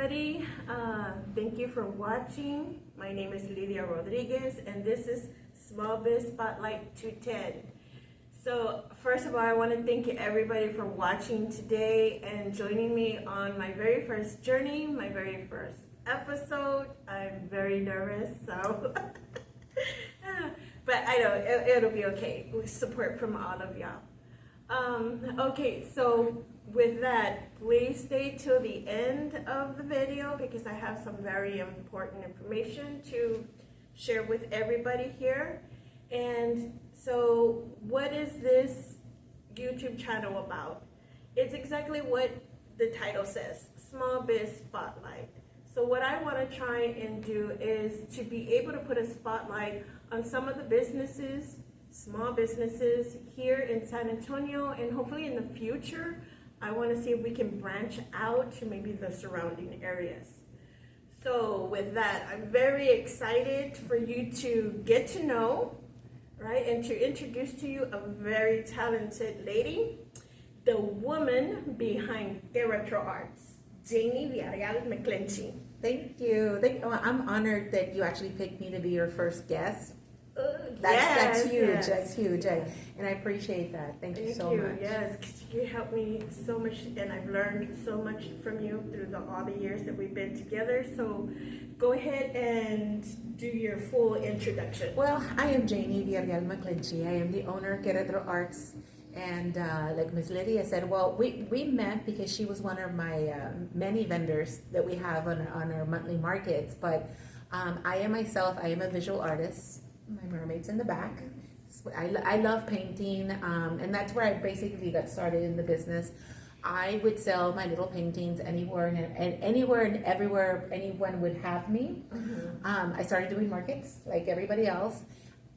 everybody. Thank you for watching. My name is Lidia Rodriguez, and this is Small Biz Spotlight 210. So, first of all, I want to thank you everybody for watching today and joining me on my very first journey, my very first episode. I'm very nervous, so but I know it'll be okay with support from all of y'all. Okay, so with that, please stay till the end of the video because I have some very important information to share with everybody here. And so what is this YouTube channel about? It's exactly what the title says, Small Biz Spotlight. So what I want to try and do is to be able to put a spotlight on some of the businesses, small businesses here in San Antonio, and hopefully in the future, I want to see if we can branch out to maybe the surrounding areas. So with that, I'm very excited for you to get to know, right, and to introduce to you a very talented lady, the woman behind curator arts, Janie Villareal McClinchie. Thank you. I'm honored that you actually picked me to be your first guest. That's huge. yes. That's huge. And I appreciate that. Thank you so much. Yes, 'cause you helped me so much, and I've learned so much from you through all the years that we've been together. So go ahead and do your full introduction. Well, I am Janie Villareal McClinchie. I am the owner of Curator Arts. And like Ms. Lydia said, well, we met because she was one of my many vendors that we have on our monthly markets. But I am a visual artist. My mermaid's in the back. I love painting, and that's where I basically got started in the business. I would sell my little paintings anywhere and everywhere anyone would have me. Mm-hmm. I started doing markets like everybody else.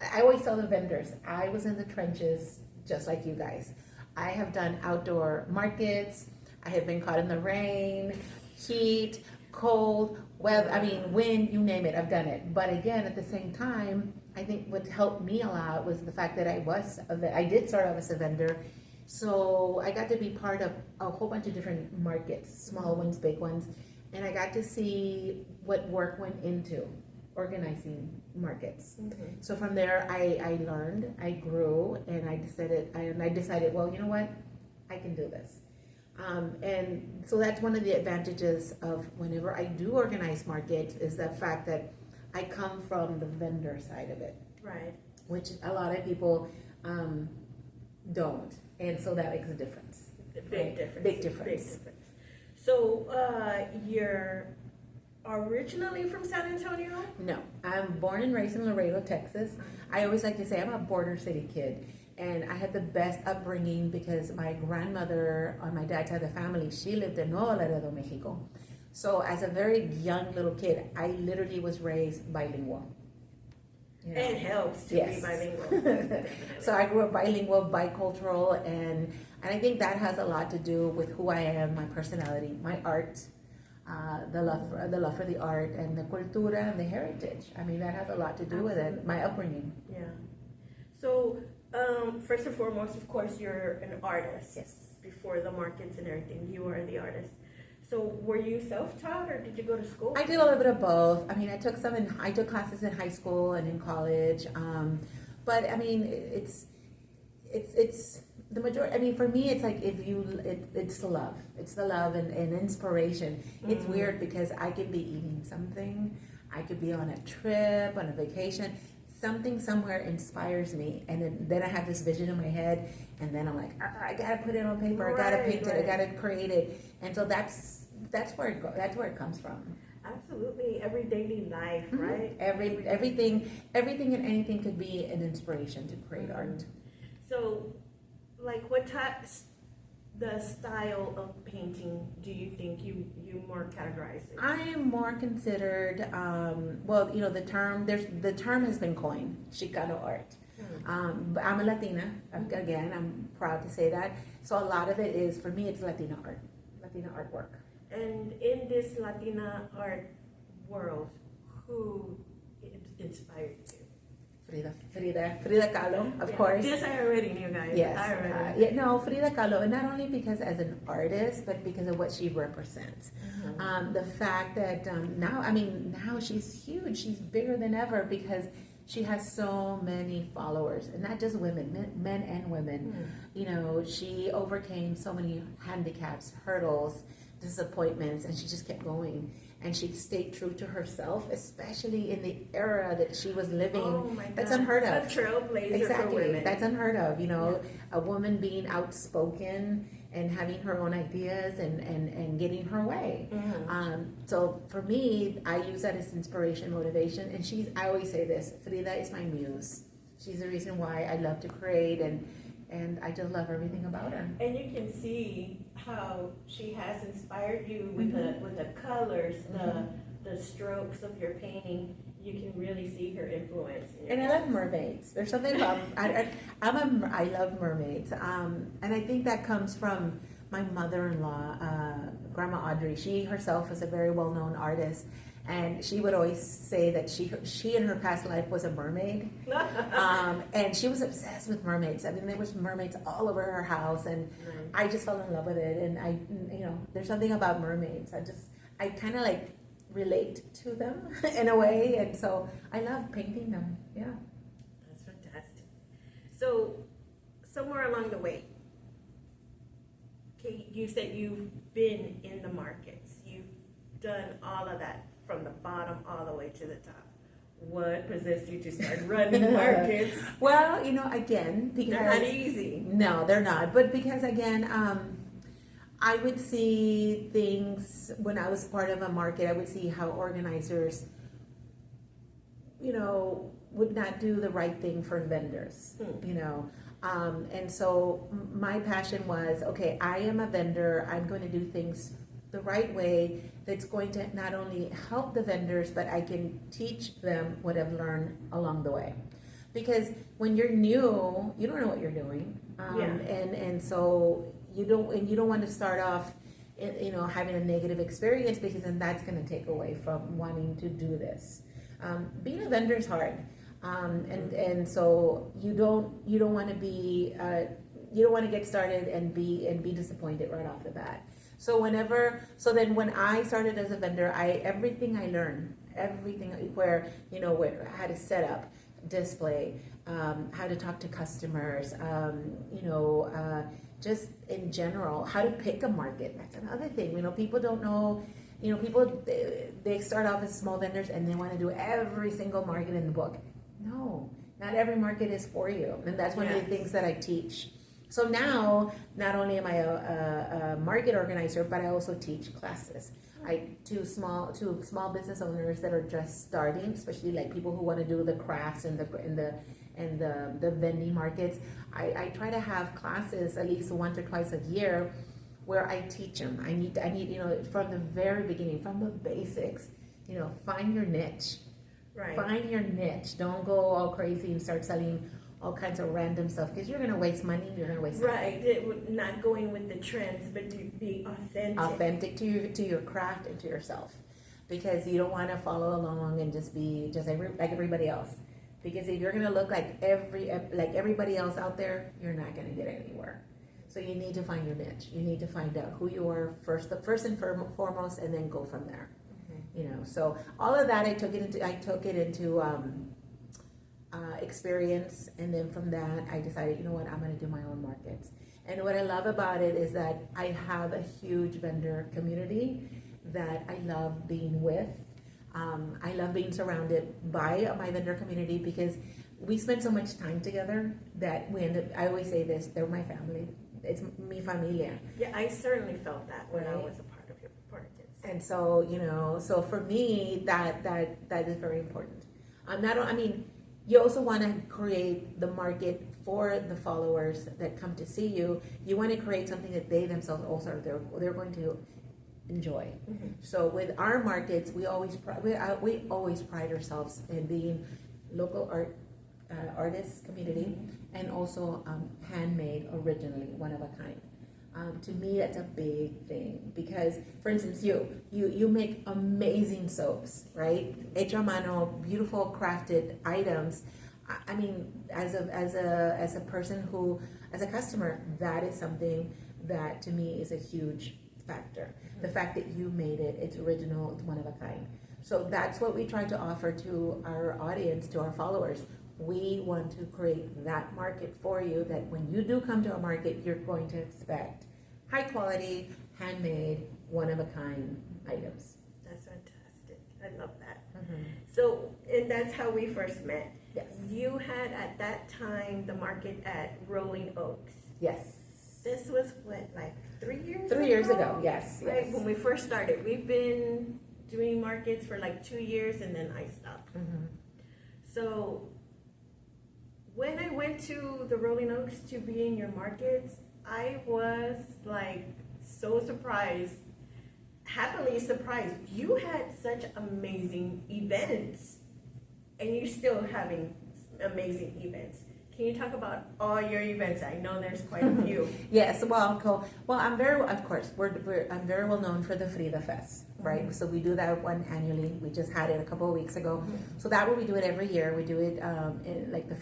I always tell the vendors, I was in the trenches just like you guys. I have done outdoor markets. I have been caught in the rain, heat, cold, weather, wind, you name it, I've done it. But again, at the same time, I think what helped me a lot was the fact that I did start off as a vendor. So I got to be part of a whole bunch of different markets, small ones, big ones, and I got to see what work went into organizing markets. Mm-hmm. So from there, I learned, I grew, and I decided, well, you know what, I can do this. And so that's one of the advantages of whenever I do organize markets is the fact that I come from the vendor side of it, right? Which a lot of people don't, and so that makes a difference. Big difference. Big difference. So you're originally from San Antonio? No, I'm born and raised in Laredo, Texas. I always like to say I'm a border city kid. And I had the best upbringing because my grandmother on my dad's side of the family, she lived in Nuevo Laredo, Mexico. So as a very young little kid, I literally was raised bilingual. You know? It helps to yes. be bilingual. So I grew up bilingual, bicultural, and I think that has a lot to do with who I am, my personality, my art, the love for the art, and the cultura and the heritage. That has a lot to do with it, my upbringing. Yeah. So first and foremost, of course, you're an artist. Yes. Before the markets and everything, you are the artist. So were you self-taught or did you go to school? I did a little bit of both. I took classes in high school and in college. But it's the majority. For me, it's like it's the love. It's the love and inspiration. Mm-hmm. It's weird because I could be eating something. I could be on a trip, on a vacation. Something somewhere inspires me, and then I have this vision in my head, and then I'm like, I gotta put it on paper, I gotta paint it, I gotta create it, and so that's where it comes from. Absolutely, every daily life, mm-hmm. right? Everything and anything could be an inspiration to create art. So, like, what the style of painting do you think you more categorize it? I am more considered, the term has been coined, Chicana art. But I'm a Latina, again, I'm proud to say that. So a lot of it is, for me, it's Latina artwork. And in this Latina art world, who inspired you? Frida Kahlo, of course. This I already knew, guys. Yes. I already knew. Frida Kahlo, and not only because as an artist, but because of what she represents. The fact that now she's huge. She's bigger than ever because she has so many followers, and not just women, men and women. She overcame so many handicaps, hurdles, disappointments, and she just kept going. And she stayed true to herself, especially in the era that she was living. Oh my God. That's unheard of. A trailblazer Exactly. for women. That's unheard of. A woman being outspoken and having her own ideas and getting her way. So for me, I use that as inspiration, motivation. And I always say this, Frida is my muse. She's the reason why I love to create, and I just love everything about her. And you can see how she has inspired you with the colors, the strokes of your painting. You can really see her influence. And I love mermaids. There's something about I love mermaids, and I think that comes from my mother-in-law, Grandma Audrey. She herself is a very well-known artist, and she would always say that she in her past life was a mermaid, and she was obsessed with mermaids. I mean, there was mermaids all over her house, and I just fell in love with it. And there's something about mermaids. I kind of like relate to them in a way, and so I love painting them. Yeah, that's fantastic. So somewhere along the way, okay, you said you've been in the markets. You've done all of that from the bottom all the way to the top. What possessed you to start running markets? Well, again, because they're not easy. No, they're not. But because again, I would see things when I was part of a market. I would see how organizers, would not do the right thing for vendors. And so my passion was, okay, I am a vendor. I'm going to do things the right way that's going to not only help the vendors, but I can teach them what I've learned along the way. Because when you're new, you don't know what you're doing. And so you don't want to start off, having a negative experience, because then that's going to take away from wanting to do this. Being a vendor is hard. And so you don't want to be, you don't want to get started and be disappointed right off the bat. So then when I started as a vendor, everything I learned, where how to set up, display, how to talk to customers, just in general, how to pick a market. That's another thing. People don't know. People they start off as small vendors and they want to do every single market in the book. No, not every market is for you, and that's one of the things that I teach. So now, not only am I a market organizer, but I also teach classes. To small business owners that are just starting, especially like people who want to do the crafts and the vending markets. I try to have classes at least once or twice a year where I teach them. I need from the very beginning, from the basics. Find your niche. Right. Find your niche. Don't go all crazy and start selling all kinds of random stuff, because you're going to waste money. You're going to waste time. Right. Not going with the trends, but to be authentic. Authentic to your craft and to yourself, because you don't want to follow along and just be like everybody else. Because if you're going to look like everybody else out there, you're not going to get anywhere. So you need to find your niche. You need to find out who you are first and foremost, and then go from there. So all of that I took it into experience, and then from that I decided, I'm going to do my own markets. And what I love about it is that I have a huge vendor community that I love being with. I love being surrounded by my vendor community, because we spend so much time together that I always say this, they're my family. It's mi familia. Yeah, I certainly felt that when I was a part of your markets. And so, so for me, that is very important. You also want to create the market for the followers that come to see you. You want to create something that they themselves also they're going to enjoy. Mm-hmm. So with our markets, we always pride ourselves in being local artists community, and also handmade, originally one of a kind. To me, that's a big thing, because, for instance, you make amazing soaps, right? Hecho a mano, beautiful crafted items, I mean, as a person who, as a customer, that is something that to me is a huge factor. The fact that you made it, it's original, it's one of a kind. So that's what we try to offer to our audience, to our followers. We want to create that market for you, that when you do come to a market, you're going to expect high quality, handmade, one of a kind items. That's fantastic. I love that. Mm-hmm. So, and that's how we first met. Yes. You had at that time the market at Rolling Oaks. Yes. This was what, like 3 years 3 years ago, yes. Right, Yes. when we first started. We've been doing markets for like 2 years and then I stopped. Mm-hmm. So when I went to the Rolling Oaks to be in your markets, I was like so surprised, happily surprised. You had such amazing events and you're still having amazing events. Can you talk about all your events? I know there's quite a few. Yes, well, I'm very, of course, I'm very well known for the Frida Fest, right? Mm-hmm. So we do that one annually. We just had it a couple of weeks ago. Mm-hmm. So that way we do it every year. We do it in like the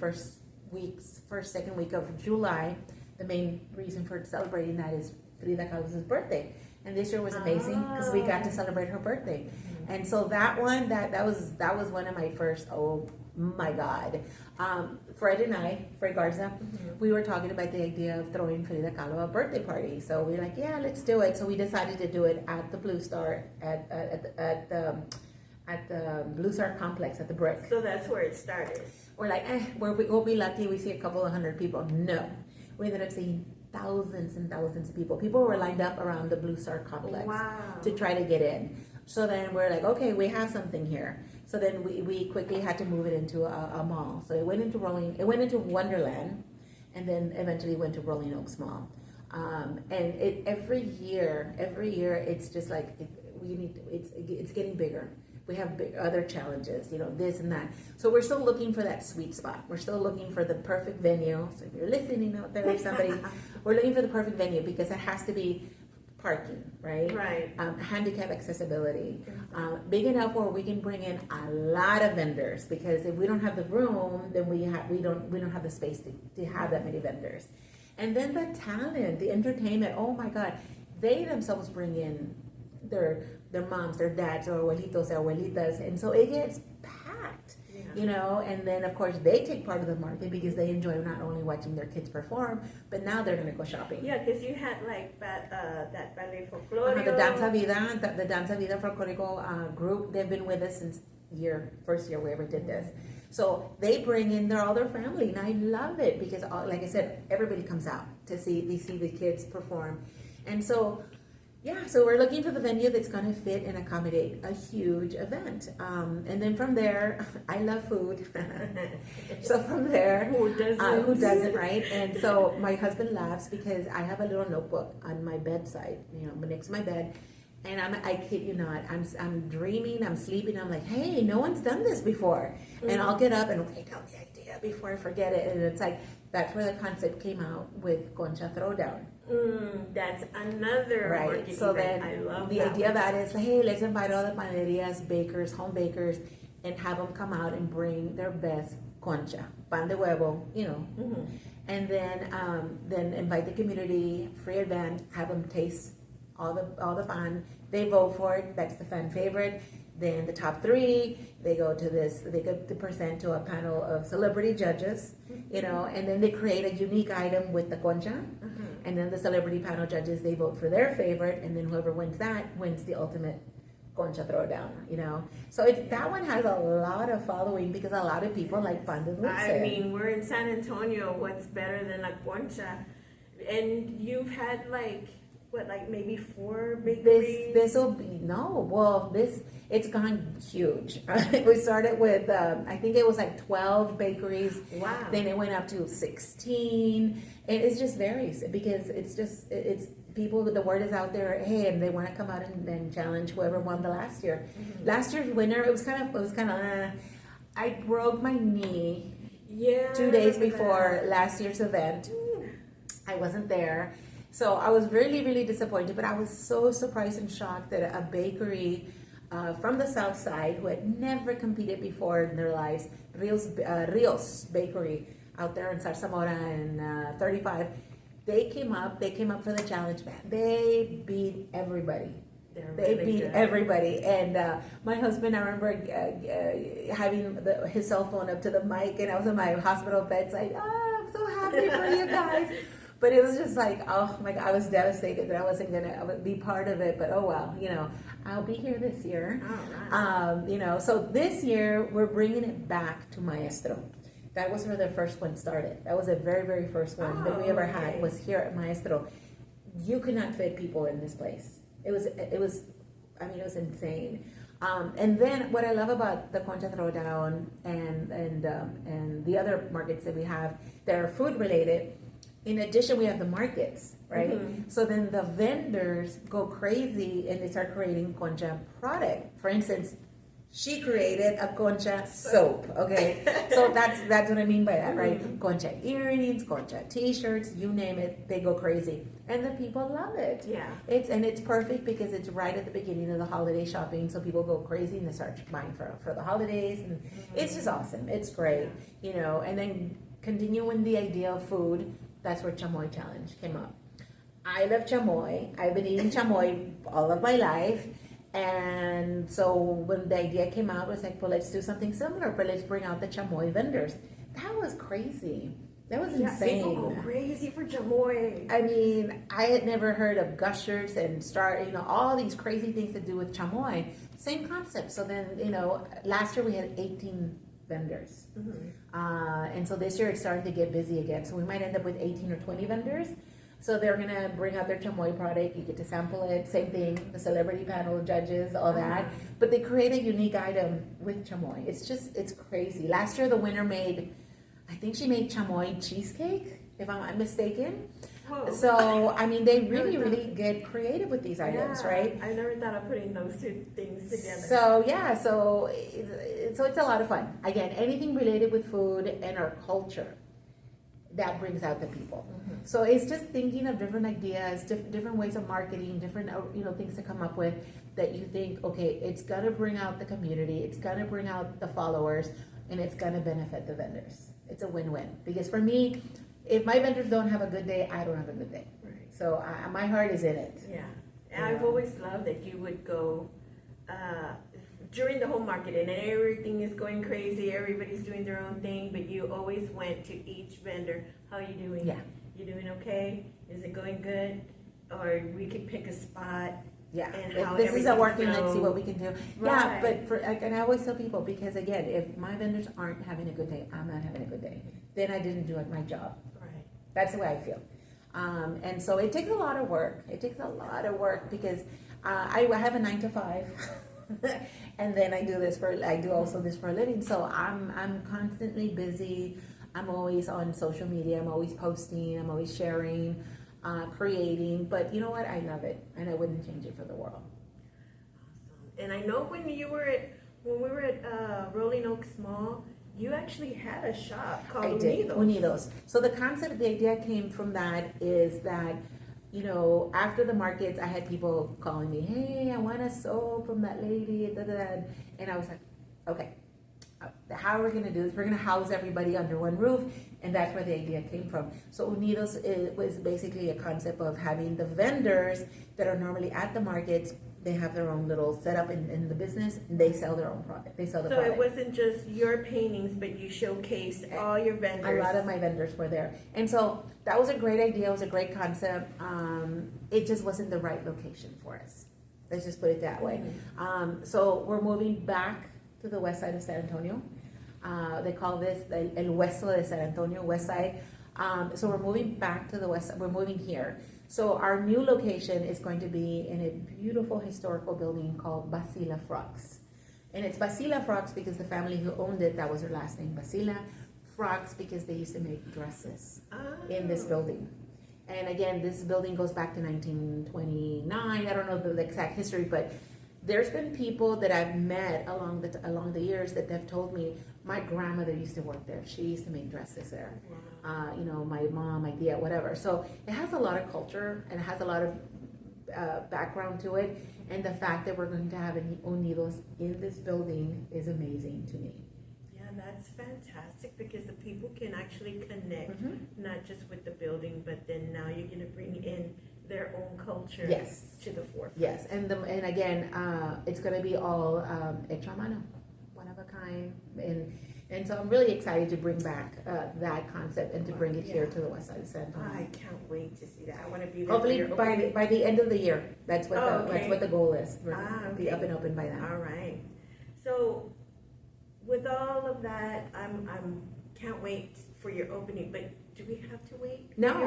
second week of July. The main reason for celebrating that is Frida Kahlo's birthday. And this year was amazing because we got to celebrate her birthday. Mm-hmm. And so that one, that was one of my first, oh my God. Fred and I, Fred Garza, we were talking about the idea of throwing Frida Kahlo a birthday party. So we were like, yeah, let's do it. So we decided to do it at the Blue Star, at the Blue Star complex, at the Brick. So that's where it started. We're like, we'll be lucky we see a couple of hundred people. No. We ended up seeing thousands and thousands of people. People were lined up around the Blue Star complex to try to get in. So then we're like, okay, we have something here. So then we quickly had to move it into a mall. So it went into Wonderland, and then eventually went to Rolling Oaks Mall. And every year, it's just like it's getting bigger. We have other challenges, this and that. So we're still looking for that sweet spot. We're still looking for the perfect venue. So if you're listening out there, somebody, we're looking for the perfect venue because it has to be parking, right? Right. Handicap accessibility, big enough where we can bring in a lot of vendors. Because if we don't have the room, then we don't have the space to have that many vendors. And then the talent, the entertainment. Oh my God, they themselves bring in their moms, their dads, their abuelitos, their abuelitas, and so it gets packed. And then of course they take part of the market because they enjoy not only watching their kids perform, but now they're going to go shopping. Yeah, because you had like that ballet folklore. The Danza Vida, the Danza Vida Folklorico group, they've been with us since first year we ever did this. So they bring in all their family, and I love it because, like I said, everybody comes out to see the kids perform, and so. Yeah, so we're looking for the venue that's going to fit and accommodate a huge event. And then from there, I love food. So from there, who doesn't, right? And so my husband laughs because I have a little notebook on my bedside, next to my bed. And I kid you not, I'm dreaming, I'm sleeping, I'm like, hey, no one's done this before. Mm-hmm. And I'll get up and write down the idea before I forget it. And it's like, that's where the concept came out with Concha Throwdown. That's another right. So event. then I love the idea of that is, hey, let's invite all the panaderias, bakers, home bakers, and have them come out and bring their best concha, pan de huevo, and then invite the community, free event, have them taste all the pan. They vote for it. That's the fan favorite. Then the top 3, they go to present to a panel of celebrity judges, and then they create a unique item with the concha. And then the celebrity panel judges, they vote for their favorite, and then whoever wins that wins the ultimate concha throwdown, So that one has a lot of following because a lot of people like pan de dulce. I mean, we're in San Antonio. What's better than a concha? And you've had maybe 4 bakeries? It's gone huge. We started with, I think it was like 12 bakeries. Wow. Then it went up to 16. And it just varies because it's people, the word is out there, hey, and they want to come out and challenge whoever won the last year. Mm-hmm. Last year's winner, it was kind of, I broke my knee 2 days before last year's event. I wasn't there. So I was really, really disappointed, but I was so surprised and shocked that a bakery from the south side who had never competed before in their lives, Rios Bakery out there in Zarzamora and 35. They came up for the challenge, man. They beat everybody. They beat everybody. And my husband, I remember having his cell phone up to the mic, and I was in my hospital bedside. I'm so happy for you guys. But it was just like, oh my God, I was devastated that I wasn't going to be part of it. But oh well, I'll be here this year. All right. So this year we're bringing it back to Maestro. That was where the first one started. That was the very, very first one that we ever had, was here at Maestro. You could not fit people in this place. It was insane. And then what I love about the Concha Throwdown and the other markets that we have that are food related, in addition, we have the markets, right? Mm-hmm. So then the vendors go crazy and they start creating concha product. For instance, she created a concha soap, okay? So that's what I mean by that, right? Mm-hmm. Concha earrings, concha t-shirts, you name it, they go crazy. And the people love it. Yeah. It's perfect because it's right at the beginning of the holiday shopping, so people go crazy and they start buying for the holidays, and it's just awesome. It's great, and then continuing the idea of food, that's where Chamoy Challenge came up. I love chamoy. I've been eating chamoy all of my life. And so when the idea came out, it was like, well, let's do something similar, but let's bring out the chamoy vendors. That was crazy. That was insane. People go crazy for chamoy. I mean, I had never heard of gushers and all these crazy things to do with chamoy. Same concept. So then, last year we had 18 vendors. Mm-hmm. And so this year it's starting to get busy again. So we might end up with 18 or 20 vendors. So they're going to bring out their chamoy product. You get to sample it. Same thing, the celebrity panel, judges, all that. But they create a unique item with chamoy. It's crazy. Last year the winner I think she made chamoy cheesecake, if I'm not mistaken. Whoa. So, I mean, they really get creative with these items, right? I never thought of putting those two things together. So it's a lot of fun. Again, anything related with food and our culture, that brings out the people. Mm-hmm. So it's just thinking of different ideas, different ways of marketing, different things to come up with that you think, okay, it's gonna bring out the community, it's gonna bring out the followers, and it's gonna benefit the vendors. It's a win-win. Because for me, if my vendors don't have a good day, I don't have a good day. Right. So my heart is in it. Yeah. And I've always loved that you would go during the whole market and everything is going crazy, everybody's doing their own thing, but you always went to each vendor. How are you doing? Yeah. You doing okay? Is it going good? Or we could pick a spot. Yeah, and if this isn't working, let's see what we can do. Right. Yeah, but and I always tell people, because again, if my vendors aren't having a good day, I'm not having a good day, then I didn't do my job. Right. That's the way I feel. And so it takes a lot of work. Because I have a 9 to 5. And then I do also this for a living. So I'm constantly busy. I'm always on social media. I'm always posting. I'm always sharing, creating. But you know what? I love it, and I wouldn't change it for the world. Awesome. And I know when we were at Rolling Oaks Mall, you actually had a shop called Unidos. So the concept, the idea came from that is that, after the markets, I had people calling me, hey, I want a soap from that lady, and I was like, okay, how are we going to do this? We're going to house everybody under one roof, and that's where the idea came from. So Unidos was basically a concept of having the vendors that are normally at the markets. They have their own little setup in the business, and they sell their own product. They sell the product. So it wasn't just your paintings, but you showcased all your vendors. A lot of my vendors were there. And so that was a great idea. It was a great concept. It just wasn't the right location for us. Let's just put it that way. Mm-hmm. So we're moving back to the west side of San Antonio. They call this El Hueso de San Antonio, west side. So we're moving back to the west side. We're moving here. So our new location is going to be in a beautiful historical building called Basila Frocks. And it's Basila Frocks because the family who owned it, that was their last name, Basila. Frocks because they used to make dresses in this building. And again, this building goes back to 1929. I don't know the exact history, but there's been people that I've met along the years that have told me, my grandmother used to work there. She used to make dresses there. Wow. My mom, my tia, whatever. So it has a lot of culture, and it has a lot of background to it, and the fact that we're going to have an Unidos in this building is amazing to me. Yeah, that's fantastic because the people can actually connect, Mhm. not just with the building, but then now you're gonna bring in their own culture Yes. to the forefront. Yes, and again, it's going to be all hecho a mano, one of a kind, and so I'm really excited to bring back that concept and to bring it here to the west side of San Antonio. I can't wait to see that. I want to be there. Hopefully for your by opening. by the end of the year. That's what Okay. the goal is. We're Ah, gonna be okay. up and open by then. All right. So, with all of that, I'm can't wait for your opening. But do we have to wait? for your No.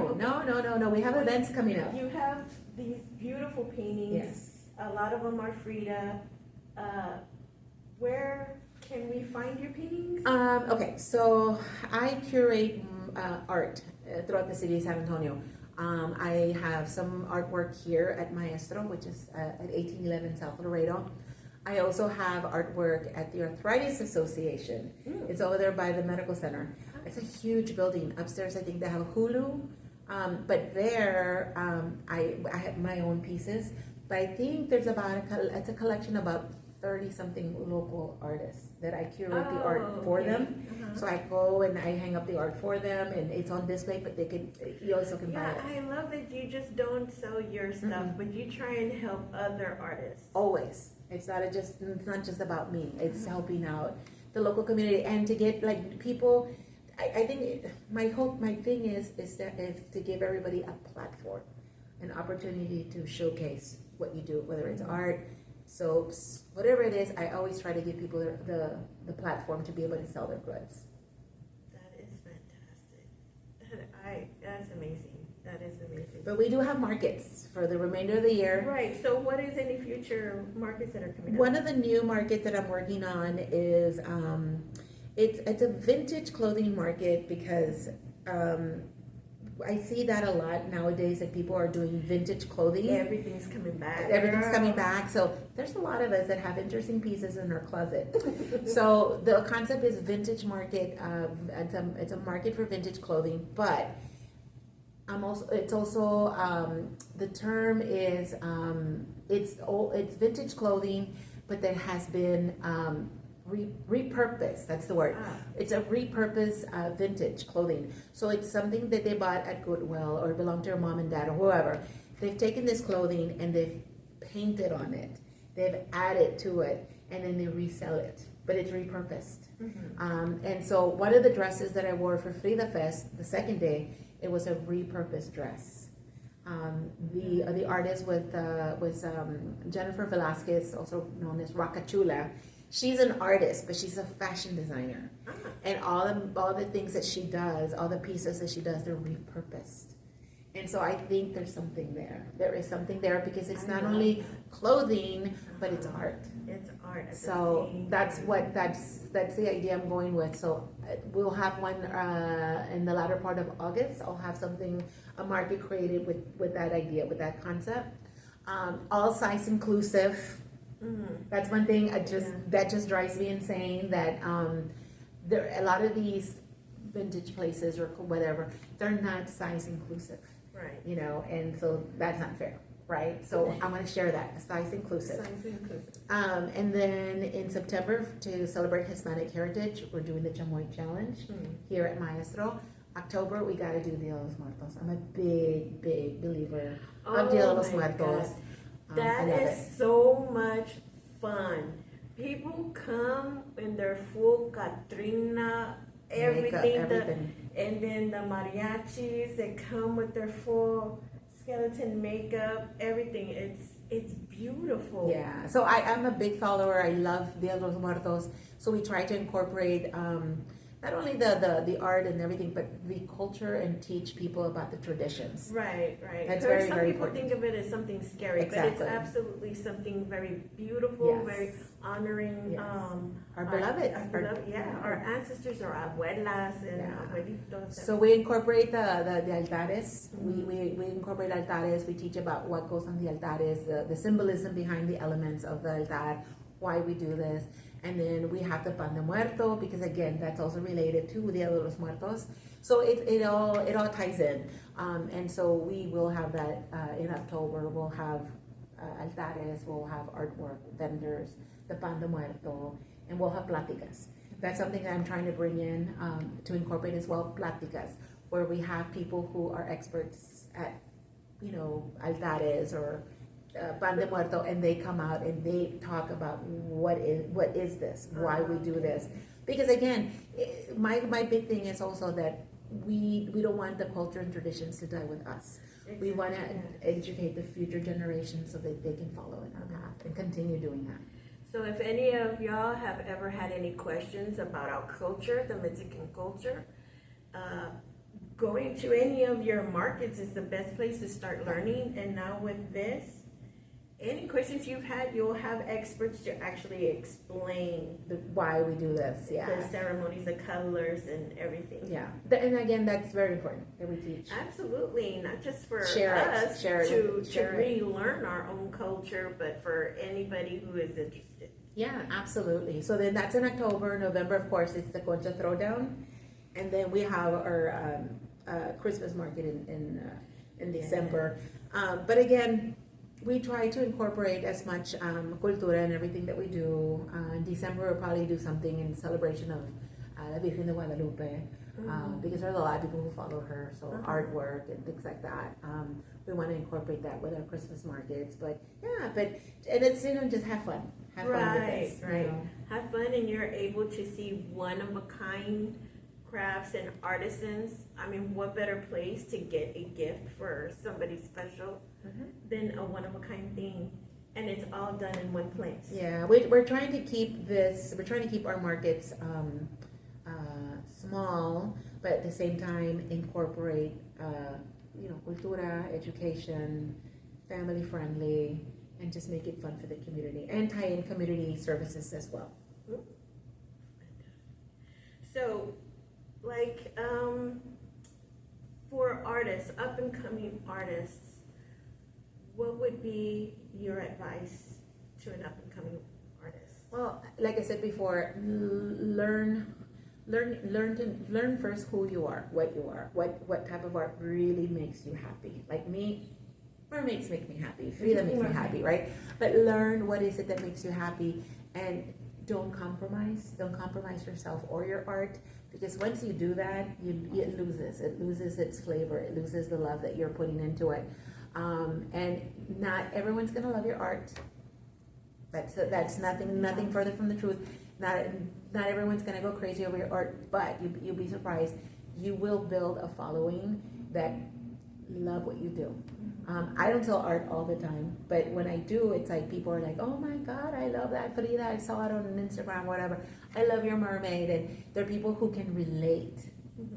opening? We have events coming up. You have these beautiful paintings. Yes. A lot of them are Frida. Where can we find your paintings? Okay, so I curate art throughout the city of San Antonio. I have some artwork here at Maestro, which is at 1811 South Laredo. I also have artwork at the Arthritis Association. It's over there by the medical center. It's a huge building. Upstairs, I think they have a Hulu. But there, I have my own pieces. But I think there's it's a collection of about 30 something local artists that I curate the art for them. So I go and I hang up the art for them, and it's on display. But you also can buy Yeah, it. I love that you just don't sell your stuff, but you try and help other artists. Always. It's not just about me. It's helping out the local community and to get like people. I think my thing is to give everybody a platform, an opportunity to showcase what you do, whether it's art, soaps, whatever it is. I always try to give people the platform to be able to sell their goods. That is fantastic. That's amazing. That is amazing. But we do have markets for the remainder of the year. Right. So, what is any future markets that are coming up? One of the new markets that I'm working on is it's a vintage clothing market because I see that a lot nowadays that people are doing vintage clothing. Everything's coming back. Everything's coming back. So there's a lot of us that have interesting pieces in our closet. So the concept is vintage market. It's a market for vintage clothing, but it's also the term is it's vintage clothing, but that has been repurposed. That's the word. It's a repurposed vintage clothing. So it's something that they bought at Goodwill or belonged to their mom and dad or whoever. They've taken this clothing and they've painted on it. They've added to it, and then they resell it. But it's repurposed. And so one of the dresses that I wore for Frida Fest, the second day, it was a repurposed dress. The artist was Jennifer Velasquez, also known as Rockachula. She's an artist, but she's a fashion designer. And all the things that she does, all the pieces that she does, they're repurposed. And so I think there's something there. There is something there because it's not only clothing, but it's art. It's art. So that's the idea I'm going with. So we'll have one in the latter part of August. I'll have a market created with that idea, with that concept. All size inclusive. That's one thing that just drives me insane. That there a lot of these vintage places or whatever, they're not size inclusive. Right. You know, and so that's not fair, right? So I want to share that, size inclusive. Size inclusive. And then in September, to celebrate Hispanic Heritage, we're doing the Chamoy Challenge here at Maestro. October, we got to do Dia de los Muertos. I'm a big, big believer of Dia de los Muertos. That is so much fun. People come in their full Catrina, everything. And then the mariachis that come with their full skeleton makeup, everything. It's beautiful. Yeah. So I'm a big follower. I love Dia de los Muertos. So we try to incorporate not only the art and everything, but the culture and teach people about the traditions. Right. That's Some very, people very important. think of it as something scary, Exactly. but it's absolutely something very beautiful, Yes. very honoring. Yes. Our beloved. Our ancestors, our abuelas and Yeah. abuelitos. So we incorporate the altares. We incorporate altares. We teach about what goes on the altares, the symbolism behind the elements of the altar, why we do this. And then we have the pan de muerto, because again, that's also related to Dia de los Muertos. So it all ties in. And so we will have that in October. We'll have altares, we'll have artwork, vendors, the pan de muerto, and we'll have pláticas. That's something that I'm trying to bring in to incorporate as well, pláticas, where we have people who are experts at, altares or pan de muerto, and they come out and they talk about what is this, why we do this. Because again, my big thing is also that we don't want the culture and traditions to die with us. We want to educate the future generations so that they can follow in our path and continue doing that. So if any of y'all have ever had any questions about our culture, the Mexican culture, going to any of your markets is the best place to start learning. And now with this, any questions you've had, you'll have experts to actually explain Why we do this, the ceremonies, the colors, and everything. Yeah, and again, that's very important that we teach. Absolutely, not just for Share us to it. relearn our own culture, but for anybody who is interested. Yeah, absolutely. So then that's in October. November, of course, it's the Concha Throwdown, and then we have our Christmas market in December. But again, we try to incorporate as much cultura and everything that we do. In December, we'll probably do something in celebration of La Virgen de Guadalupe, because there's a lot of people who follow her, so artwork and things like that. We want to incorporate that with our Christmas markets, but and it's just have fun. Have fun with this. Right. Have fun, and you're able to see one of a kind crafts and artisans. I mean, what better place to get a gift for somebody special than a one of a kind thing? And it's all done in one place. Yeah, we're trying to keep this. We're trying to keep our markets small, but at the same time incorporate cultura, education, family friendly, and just make it fun for the community and tie in community services as well. So, for artists, up and coming artists, what would be your advice to an up and coming artist? Well, like I said before, learn first who you are, what type of art really makes you happy. Like me, mermaids make me happy, Frida makes me happy, right? But learn what is it that makes you happy, and don't compromise yourself or your art, because once you do that, it loses its flavor, it loses the love that you're putting into it. And not everyone's gonna love your art. That's nothing further from the truth. Not everyone's gonna go crazy over your art, but you'll be surprised. You will build a following that love what you do. I don't sell art all the time, but when I do, it's like people are like, "Oh my God, I love that Frida! I saw it on Instagram, whatever. I love your mermaid." And there are people who can relate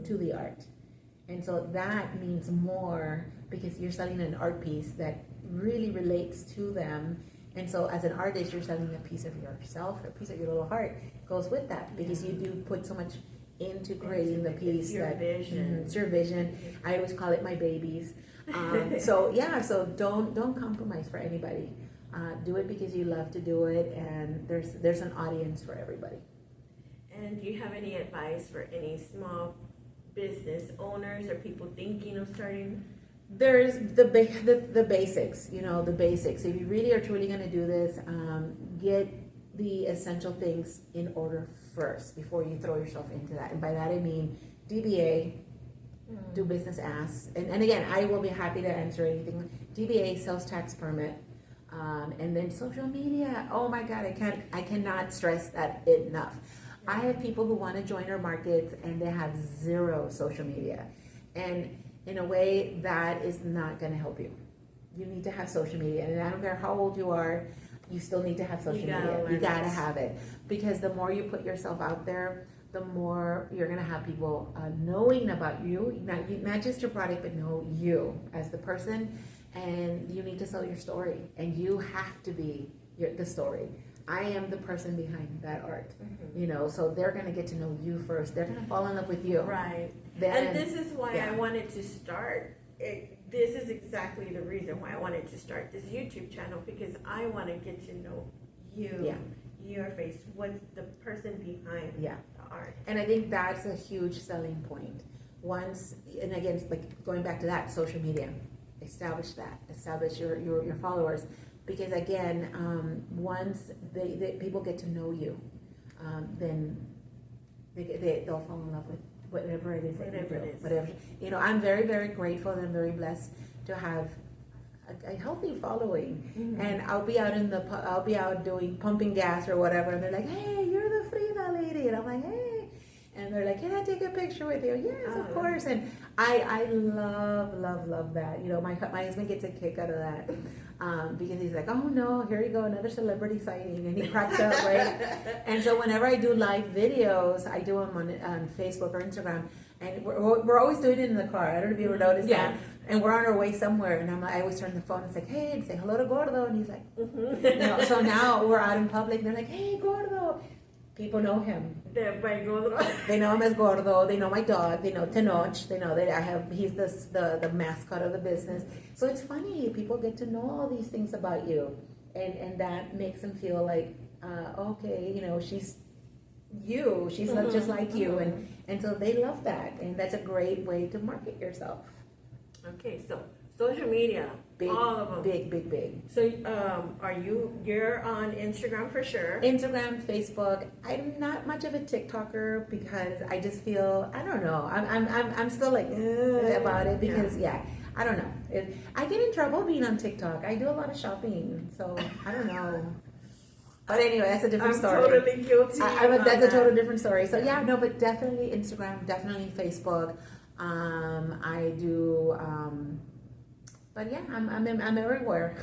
to the art, and so that means more because you're selling an art piece that really relates to them. And so, as an artist, you're selling a piece of yourself, a piece of your little heart goes with that, because you do put so much into creating the piece. It's your vision. It's your vision. I always call it my babies. So don't compromise for anybody. Do it because you love to do it, and there's an audience for everybody. And do you have any advice for any small business owners or people thinking of starting? There's the basics, the basics. If you really are truly going to do this, get the essential things in order first before you throw yourself into that. And by that I mean DBA, do business as, and again, I will be happy to answer anything. DBA, sales tax permit, and then social media. Oh my God, I cannot stress that enough. I have people who want to join our markets and they have zero social media, and in a way that is not going to help you. You need to have social media, and I don't care how old you are, you still need to have social media. You gotta have it, because the more you put yourself out there, the more you're gonna have people knowing about you, not just your product, but know you as the person. And you need to sell your story, and you have to be the story. I am the person behind that art, so they're gonna get to know you first. They're gonna fall in love with you. Right. And this is why I wanted to start. This is exactly the reason why I wanted to start this YouTube channel, because I want to get to know you. Yeah. your face, what's the person behind Yeah. the art. And I think that's a huge selling point. Once, and again, it's like going back to that, social media, establish your followers. Because again, once people get to know you, then they'll fall in love with whatever it is that you do. Whatever, you know, I'm very, very grateful and very blessed to have a healthy following. Mm-hmm. And I'll be out doing pumping gas or whatever, and they're like, "Hey, you're the Frida lady," and I'm like, "Hey," and they're like, "Can I take a picture with you?" Yes, of course. And I love that. You know, my husband gets a kick out of that. Because he's like, "Oh no, here you go, another celebrity sighting," and he cracks up, right? And so whenever I do live videos, I do them on Facebook or Instagram, and we're always doing it in the car. I don't know if you ever noticed that. And we're on our way somewhere, and I always turn the phone and say, "Hey," and say hello to Gordo, and he's like, you know. So now we're out in public, and they're like, "Hey, Gordo." People know him. They know him as Gordo. They know my dog. They know Tenoch. They know that he's the mascot of the business. So it's funny. People get to know all these things about you, and that makes them feel like, okay, you know, she's you. She's not just like you, and so they love that, and that's a great way to market yourself. Okay, so social media, all of them. Big. So, you're on Instagram for sure. Instagram, Facebook. I'm not much of a TikToker because I just feel, I don't know. I'm still like about it because I don't know. I get in trouble being on TikTok. I do a lot of shopping, so I don't know. But anyway, that's a different story. I'm totally guilty. That's a total different story. So no, but definitely Instagram, definitely Facebook. I do. But yeah, I'm everywhere.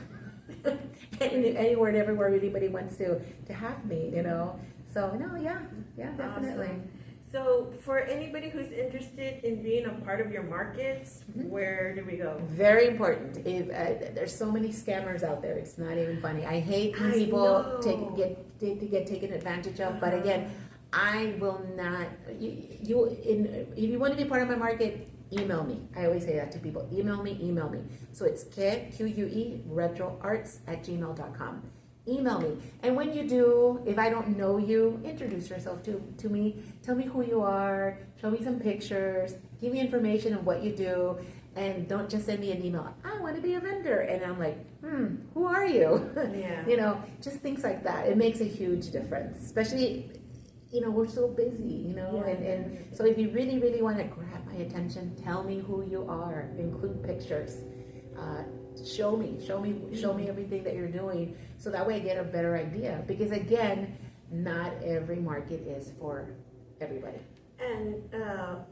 Anywhere and everywhere anybody wants to have me, you know. So no, definitely. Awesome. So for anybody who's interested in being a part of your markets, where do we go? Very important. There's so many scammers out there. It's not even funny. I hate when people get taken advantage of. But again, I will not. If you want to be part of my market, email me. I always say that to people. Email me. So it's QUE retroarts@gmail.com. Email me. And when you do, if I don't know you, introduce yourself to me. Tell me who you are. Show me some pictures. Give me information on what you do. And don't just send me an email. I want to be a vendor. And I'm like, who are you? Yeah. You know, just things like that. It makes a huge difference. Especially, you know, we're so busy, you know. And so if you really, really want to grab my attention, tell me who you are. Include pictures. Show me everything that you're doing, so that way I get a better idea. Because again, not every market is for everybody. And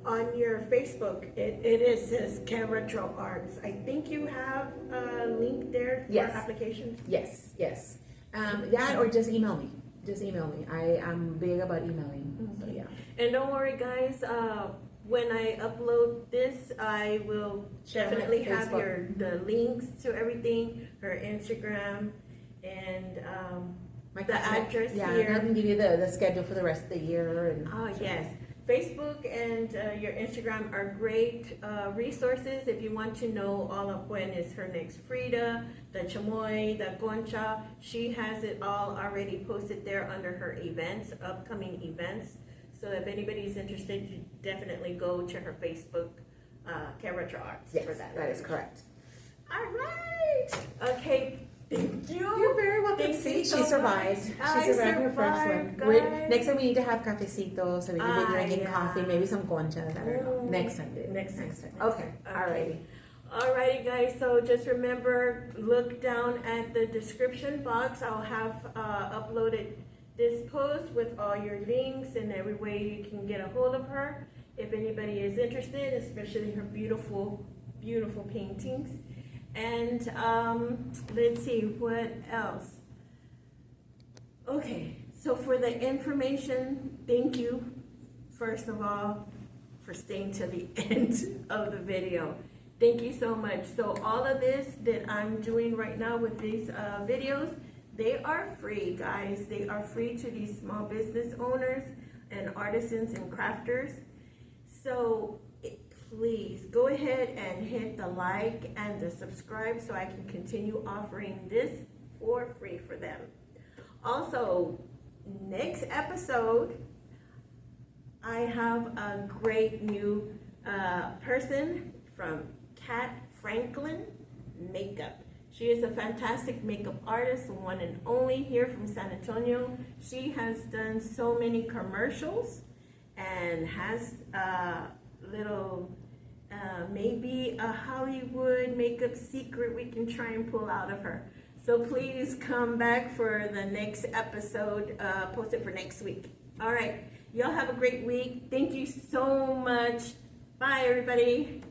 on your Facebook, it says Retro Arts. I think you have a link there for applications. Yes. That or just email me. I'm big about emailing. So yeah. And don't worry, guys. When I upload this, I will definitely have the links to everything, her Instagram, and the address here. I can give you the schedule for the rest of the year. And yes. Facebook and your Instagram are great resources if you want to know all of when is her next Frida, the chamoy, the concha. She has it all already posted there under her events, upcoming events. So if anybody's interested, you definitely go to her Facebook, Retro Arts, for that. That is correct. All right. Okay. Thank you. You're very welcome. She survived. She survived her first one. Next time we need to have cafecito, so we can be drinking coffee, maybe some concha. I don't know. Next time. Next time. Okay. Alrighty, guys. So just remember, look down at the description box. I'll have uploaded this post with all your links and every way you can get a hold of her. If anybody is interested, especially her beautiful, beautiful paintings. And let's see, what else? Okay, so for the information, thank you, first of all, for staying to the end of the video. Thank you so much. So all of this that I'm doing right now with these videos, they are free, guys. They are free to these small business owners and artisans and crafters. So please go ahead and hit the like and the subscribe so I can continue offering this for free for them. Also, next episode, I have a great new person from Kat Franklin Makeup. She is a fantastic makeup artist, one and only here from San Antonio. She has done so many commercials and has a little, maybe a Hollywood makeup secret we can try and pull out of her. So please come back for the next episode, posted for next week. All right, y'all have a great week. Thank you so much. Bye, everybody.